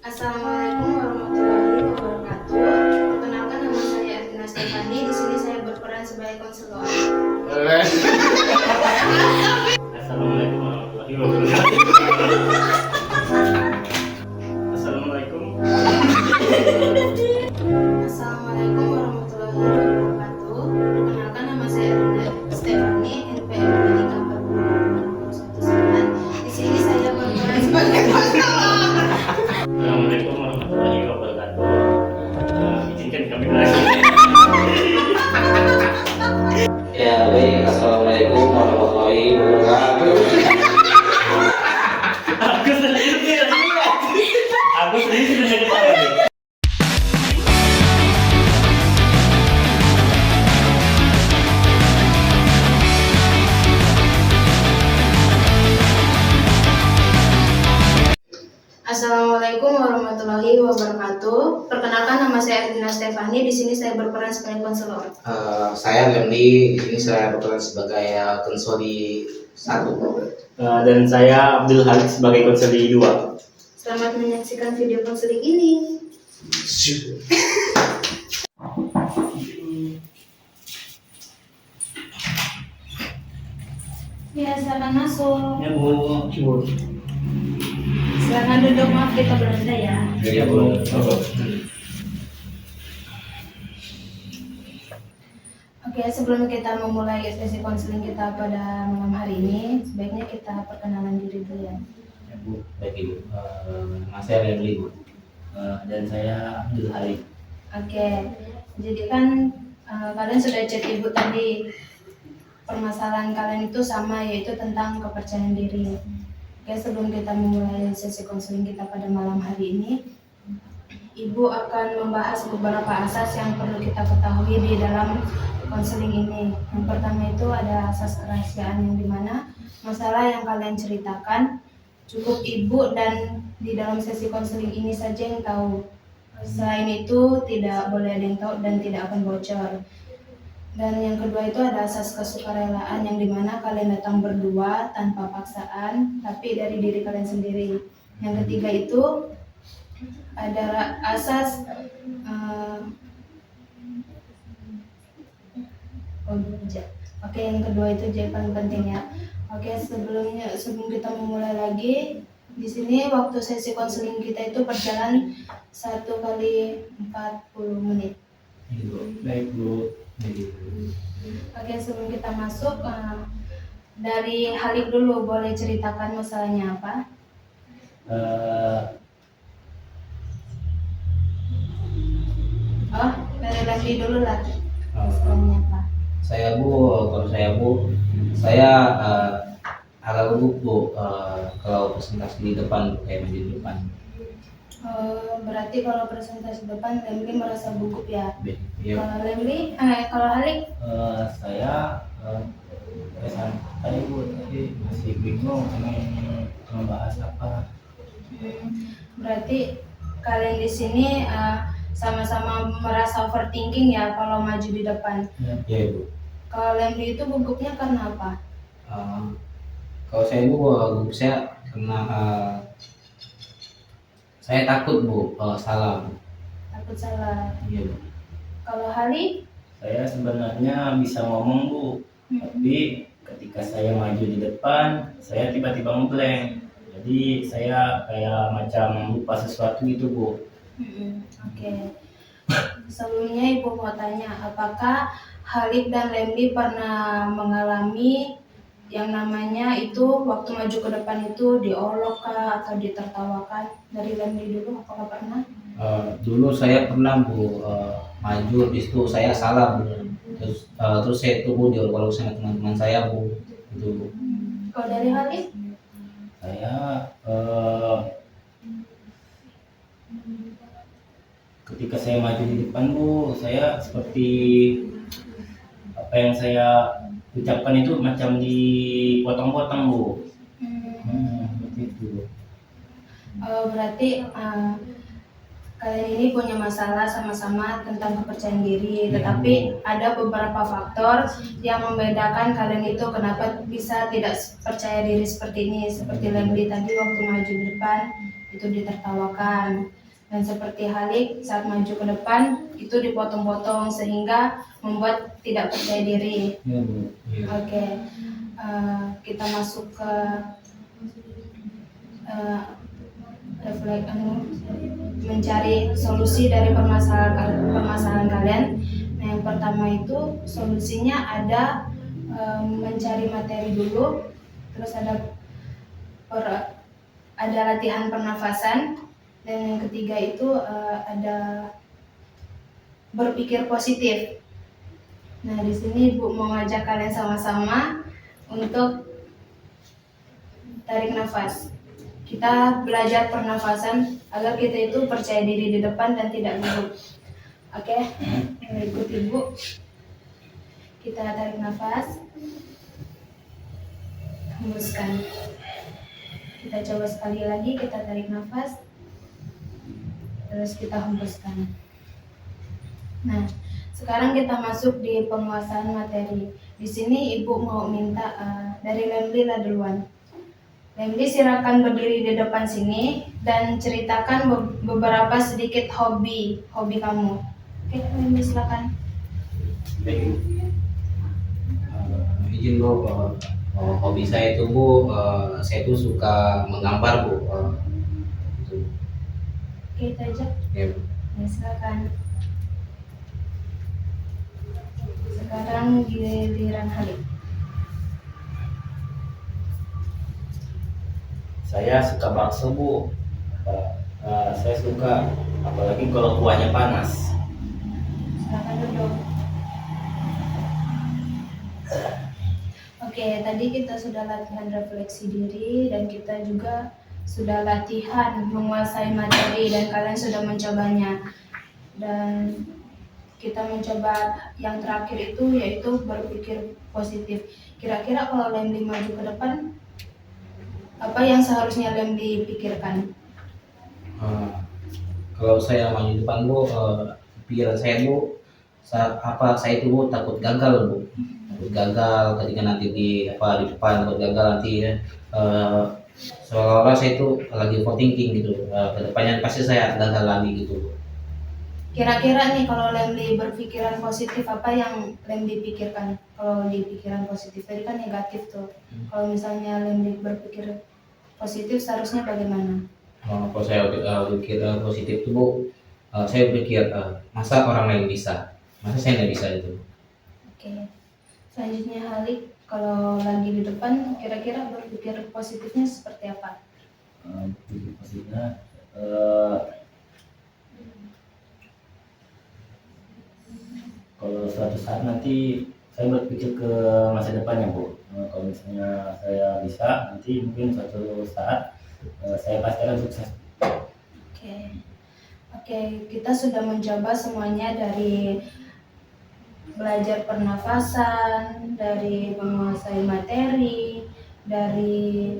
Assalamualaikum warahmatullahi wabarakatuh. Perkenalkan, nama saya Ervina Stefani. Di sini saya berperan sebagai konselor. Assalamualaikum warahmatullahi wabarakatuh. Assalamualaikum. Assalamualaikum warahmatullahi wabarakatuh. Perkenalkan, nama saya Ervina Stefani, NPM 340. Di sini saya berperan sebagai konselor. Assalamualaikum warahmatullahi wabarakatuh. Izinkan kami belajar. Ya, baik. Assalamualaikum warahmatullahi wabarakatuh. Aku sendiri tidak lihat. Aku sendiri sudah ketawa nih. Assalamualaikum warahmatullahi wabarakatuh. Perkenalkan, nama saya Ervina Stefani. Di sini saya berperan sebagai konselor. Saya Lemli. Di sini saya berperan sebagai konsoli 1. Dan saya Abdul Halik sebagai konseli 2. Selamat menyaksikan video konseling ini. Ya, silakan masuk. Ya Bu, Bu. Silakan duduk, maaf kita beranda ya. Ya Bu. Oke, sebelum kita memulai sesi konseling kita pada malam hari ini, sebaiknya kita perkenalan diri dulu ya. Ya, Bu. Baik, Ibu. Nama saya Lemli, Bu. Dan saya Abdul Halik. Oke, jadi kan kalian sudah cek ibu tadi, permasalahan kalian itu sama, yaitu tentang kepercayaan diri. Oke, sebelum kita memulai sesi konseling kita pada malam hari ini, ibu akan membahas beberapa asas yang perlu kita ketahui di dalam konseling ini. Yang pertama itu ada asas kerahasiaan, yang dimana masalah yang kalian ceritakan cukup ibu dan di dalam sesi konseling ini saja yang tahu. Selain itu tidak boleh ada yang tahu dan tidak akan bocor. Dan yang kedua itu ada asas kesukarelaan, yang dimana kalian datang berdua tanpa paksaan, tapi dari diri kalian sendiri. Yang ketiga itu ada asas Oke, yang kedua itu jadi paling penting ya. Oke, sebelum kita memulai lagi, di sini waktu sesi konseling kita itu berjalan 1 kali 40 menit. Baik Bu. Oke, sebelum kita masuk, dari Halik dulu, boleh ceritakan masalahnya apa? Dari Lagi dulu lah, masalahnya apa? Saya kalau saya agak gugup, Bu, kalau presentasi di depan, Bu, kayak di depan. Berarti kalau presentasi depan Lemli merasa gugup ya? Iya. Kalau Halik? Saya santai Bu, tapi masih bingung ini membahas apa. Berarti kalian di sini sama-sama merasa overthinking ya kalau maju di depan. Iya, Bu. Kalau Lemli itu gugupnya karena apa? Kalau saya, Bu, gugup saya karena saya takut, Bu, salah, Bu. Takut salah. Iya, Bu. Kalau Halik? Saya sebenarnya bisa ngomong Bu, tapi ketika saya maju di depan, saya tiba-tiba ngeblank. Jadi saya kayak macam lupa sesuatu gitu Bu. Oke. Sebelumnya Ibu mau tanya, apakah Halik dan Lemli pernah mengalami yang namanya itu waktu maju ke depan itu diolok kah atau ditertawakan? Dari Lemli dulu, apakah pernah? Dulu saya pernah, Bu, maju, habis itu saya salah, Bu. Terus saya tunggu diolok-olok sama teman-teman saya, Bu. Itu, Bu. Kalau dari Halik? Saya ketika saya maju di depan Bu, saya seperti apa yang saya ucapkan itu macam dipotong-potong Bu. Seperti itu. Berarti kalian ini punya masalah sama-sama tentang kepercayaan diri, tetapi ada beberapa faktor yang membedakan kalian itu kenapa bisa tidak percaya diri seperti ini. Seperti Lemli tadi waktu maju di depan itu ditertawakan. Dan seperti Halik saat maju ke depan itu dipotong-potong sehingga membuat tidak percaya diri. Iya Bu. Iya. Oke, kita masuk ke mencari solusi dari permasalahan kalian. Nah, yang pertama itu solusinya ada mencari materi dulu, terus ada latihan pernafasan, dan yang ketiga itu ada berpikir positif. Nah, di sini Ibu mau ngajak kalian sama-sama untuk tarik nafas. Kita belajar pernafasan agar kita itu percaya diri di depan dan tidak gugup. Oke, ikut Ibu. Kita tarik nafas, hembuskan. Kita coba sekali lagi, kita tarik nafas, terus kita hembuskan. Nah, sekarang kita masuk di penguasaan materi. Di sini Ibu mau minta dari Lemli lah duluan. Lemli silakan berdiri di depan sini dan ceritakan beberapa sedikit hobi kamu. Oke, Lemli silakan. Baik. Izin Bu, hobi saya itu Bu, saya tuh suka menggambar Bu. Gitu. Oke, itu aja. Ya Bu. Ya, silakan. Sekarang giliran Halik. Saya suka bakso Bu. Saya suka, apalagi kalau kuahnya panas. Silakan duduk. Oke, tadi kita sudah latihan refleksi diri dan kita juga sudah latihan menguasai materi dan kalian sudah mencobanya. Dan kita mencoba yang terakhir itu yaitu berpikir positif. Kira-kira kalau Lemli maju ke depan, apa yang seharusnya Lemli pikirkan? Kalau saya maju depan Bu, pikiran saya Bu, saya itu Bu takut gagal Bu, takut gagal ketika nanti di depan, takut gagal nanti ya. Seolah-olah saya itu lagi overthinking gitu, kedepannya pasti saya gagal lagi gitu Bu. Kira-kira nih kalau Lemli berpikiran positif, apa yang Lemli pikirkan? Kalau di pikiran positif tadi kan negatif tuh. Kalau misalnya Lemli berpikir positif seharusnya bagaimana? Kalau saya pikir positif itu Bu, saya pikir masa orang lain bisa, masa saya nggak bisa itu. Oke. Selanjutnya Halik, kalau lagi di depan kira-kira berpikir positifnya seperti apa? Positifnya, kalau suatu saat nanti saya berpikir ke masa depannya Bu. Kalau misalnya saya bisa, nanti mungkin suatu saat saya pasti akan sukses. Oke, kita sudah mencoba semuanya dari belajar pernafasan, dari menguasai materi, dari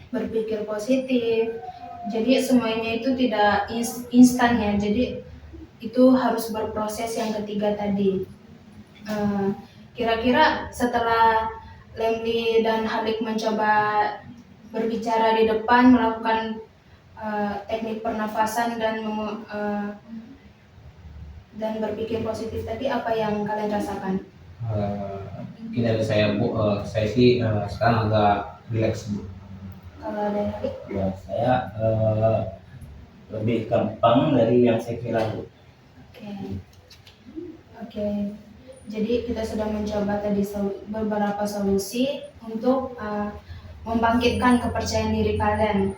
berpikir positif. Jadi semuanya itu tidak instan ya. Jadi itu harus berproses yang ketiga tadi. Kira-kira setelah Lemli dan Halik mencoba berbicara di depan, melakukan teknik pernafasan dan berpikir positif tadi, apa yang kalian rasakan? Mungkin dari saya Bu, saya sih sekarang agak rileks Bu. Kalau dari Halik? Ya, saya lebih gampang dari yang saya kira Bu. Oke. Jadi kita sudah mencoba tadi beberapa solusi untuk membangkitkan kepercayaan diri kalian.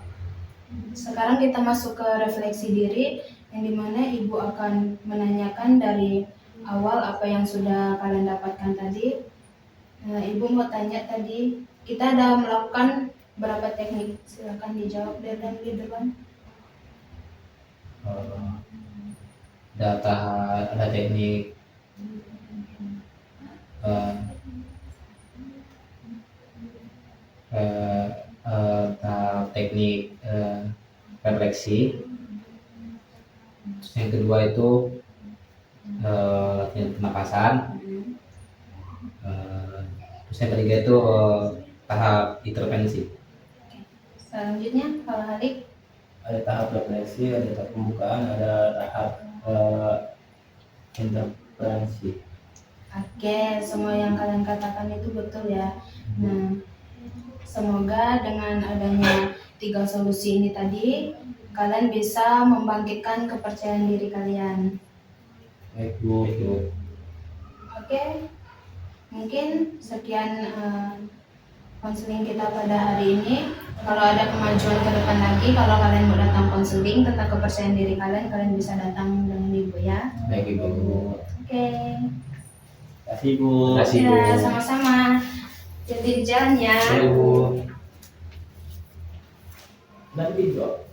Sekarang kita masuk ke refleksi diri, yang dimana Ibu akan menanyakan dari awal apa yang sudah kalian dapatkan tadi. Ibu mau tanya tadi, kita ada melakukan berapa teknik? Silakan dijawab dari depan. Ada teknik teknik refleksi. Terus yang kedua itu latihan pernapasan. Terus yang ketiga itu tahap intervensi. Selanjutnya kalau Halik? ada tahap refleksi, ada tahap pembukaan, ada tahap intervensi. Oke, semua yang kalian katakan itu betul ya. Nah, semoga dengan adanya 3 solusi ini tadi, kalian bisa membangkitkan kepercayaan diri kalian. Baik Bu. Oke, mungkin sekian konseling kita pada hari ini. Kalau ada kemajuan ke depan lagi, kalau kalian mau datang konseling tentang kepercayaan diri kalian, kalian bisa datang dengan Ibu ya. Baik Ibu. Oke. Terima kasih Bu. Terima kasih, Bu. Ya, sama-sama. Jadi di jalan ya. Ya, Bu. Dan video.